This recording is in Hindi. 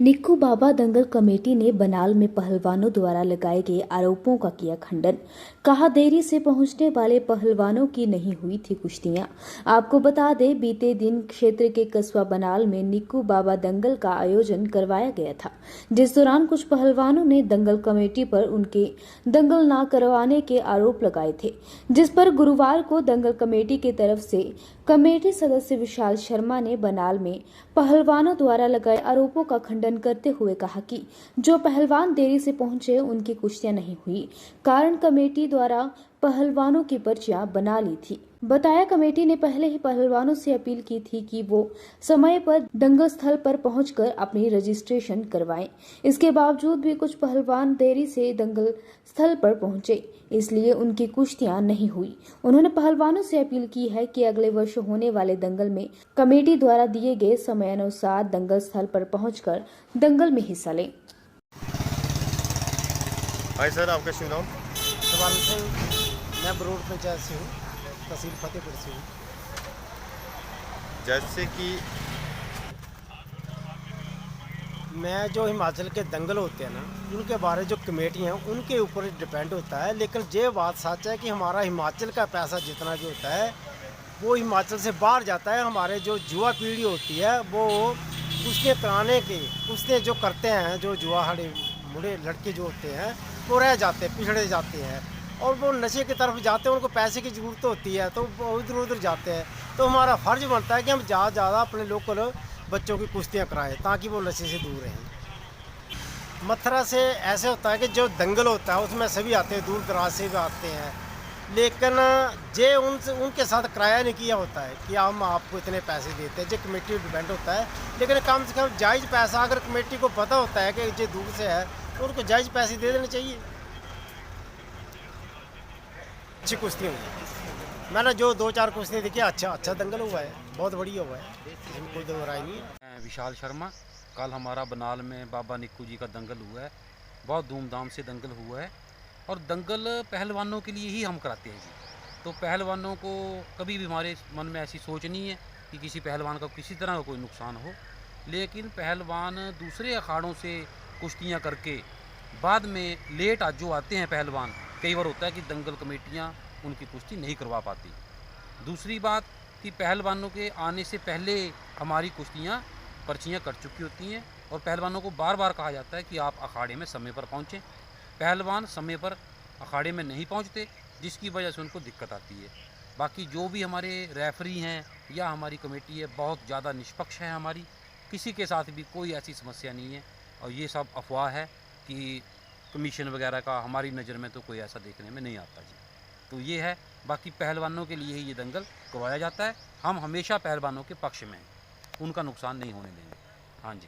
निक्कू बाबा दंगल कमेटी ने बनाल में पहलवानों द्वारा लगाए गए आरोपों का किया खंडन। कहा, देरी से पहुंचने वाले पहलवानों की नहीं हुई थी कुश्तियां। आपको बता दें, बीते दिन क्षेत्र के कस्बा बनाल में निक्कू बाबा दंगल का आयोजन करवाया गया था, जिस दौरान कुछ पहलवानों ने दंगल कमेटी पर उनके दंगल न करवाने के आरोप लगाए थे, जिस पर गुरुवार को दंगल कमेटी की तरफ से कमेटी सदस्य विशाल शर्मा ने बनाल में पहलवानों द्वारा लगाए आरोपों का खंडन करते हुए कहा कि जो पहलवान देरी से पहुंचे उनकी कुश्तियां नहीं हुई, कारण कमेटी द्वारा पहलवानों की पर्चियां बना ली थी। बताया, कमेटी ने पहले ही पहलवानों से अपील की थी कि वो समय पर दंगल स्थल पर पहुंचकर अपनी रजिस्ट्रेशन करवाएं। इसके बावजूद भी कुछ पहलवान देरी से दंगल स्थल पर पहुंचे, इसलिए उनकी कुश्तियां नहीं हुई। उन्होंने पहलवानों से अपील की है कि अगले वर्ष होने वाले दंगल में कमेटी द्वारा दिए गए समय अनुसार दंगल स्थल पर पहुंचकर दंगल में हिस्सा लें। हाय सर, आपका शुभ नाम? सवाल सिंह, मैं बरूड पंचायत से हूँ, तहसील फतेहपुर से हूँ। जैसे कि मैं जो हिमाचल के दंगल होते हैं ना, उनके बारे जो कमेटी हैं उनके ऊपर डिपेंड होता है। लेकिन ये बात सच है कि हमारा हिमाचल का पैसा जितना जो होता है वो हिमाचल से बाहर जाता है। हमारे जो युवा पीढ़ी होती है वो उसके कराने के उसने जो करते हैं, जो युवा हमारे मुड़े लड़के जो होते हैं वो रह जाते हैं, पिछड़े जाते हैं और वो नशे की तरफ जाते हैं। उनको पैसे की ज़रूरत होती है तो वो इधर उधर जाते हैं। तो हमारा फ़र्ज़ बनता है कि हम ज़्यादा ज़्यादा अपने लोकल बच्चों की कुश्तियाँ कराएं ताकि वो नशे से दूर रहें। मथुरा से ऐसे होता है कि जो दंगल होता है उसमें सभी आते हैं, दूर दराज से भी आते हैं, लेकिन जे उनके साथ किराया नहीं किया होता है कि हम आपको इतने पैसे देते हैं। जो कमेटी डिपेंड होता है, लेकिन कम से कम जायज़ पैसा अगर कमेटी को पता होता है कि जो दूर से है तो उनको जायज़ पैसे दे देने चाहिए। अच्छी कुश्ती हुई, मैंने जो 2-4 कुश्ती देखी, अच्छा दंगल हुआ है, बहुत बढ़िया हुआ है, इसमें कोई दो राय नहीं है। विशाल शर्मा, कल हमारा बनाल में बाबा निक्कू जी का दंगल हुआ है। बहुत धूमधाम से दंगल हुआ है और दंगल पहलवानों के लिए ही हम कराते हैं जी। तो पहलवानों को कभी भी हमारे मन में ऐसी सोच नहीं है कि किसी पहलवान का किसी तरह का कोई नुकसान हो, लेकिन पहलवान दूसरे अखाड़ों से कुश्तियाँ करके बाद में लेट जो आते हैं पहलवान, कई बार होता है कि दंगल कमेटियाँ उनकी कुश्ती नहीं करवा पाती। दूसरी बात कि पहलवानों के आने से पहले हमारी कुश्तियाँ पर्चियाँ कट चुकी होती हैं और पहलवानों को बार बार कहा जाता है कि आप अखाड़े में समय पर पहुँचें। पहलवान समय पर अखाड़े में नहीं पहुँचते, जिसकी वजह से उनको दिक्कत आती है। बाकी जो भी हमारे रेफरी हैं या हमारी कमेटी है, बहुत ज़्यादा निष्पक्ष है हमारी, किसी के साथ भी कोई ऐसी समस्या नहीं है। और ये सब अफवाह है कि कमीशन वगैरह का हमारी नज़र में तो कोई ऐसा देखने में नहीं आता जी। तो ये है, बाकी पहलवानों के लिए ही ये दंगल करवाया जाता है। हम हमेशा पहलवानों के पक्ष में हैं, उनका नुकसान नहीं होने देंगे। हाँ जी।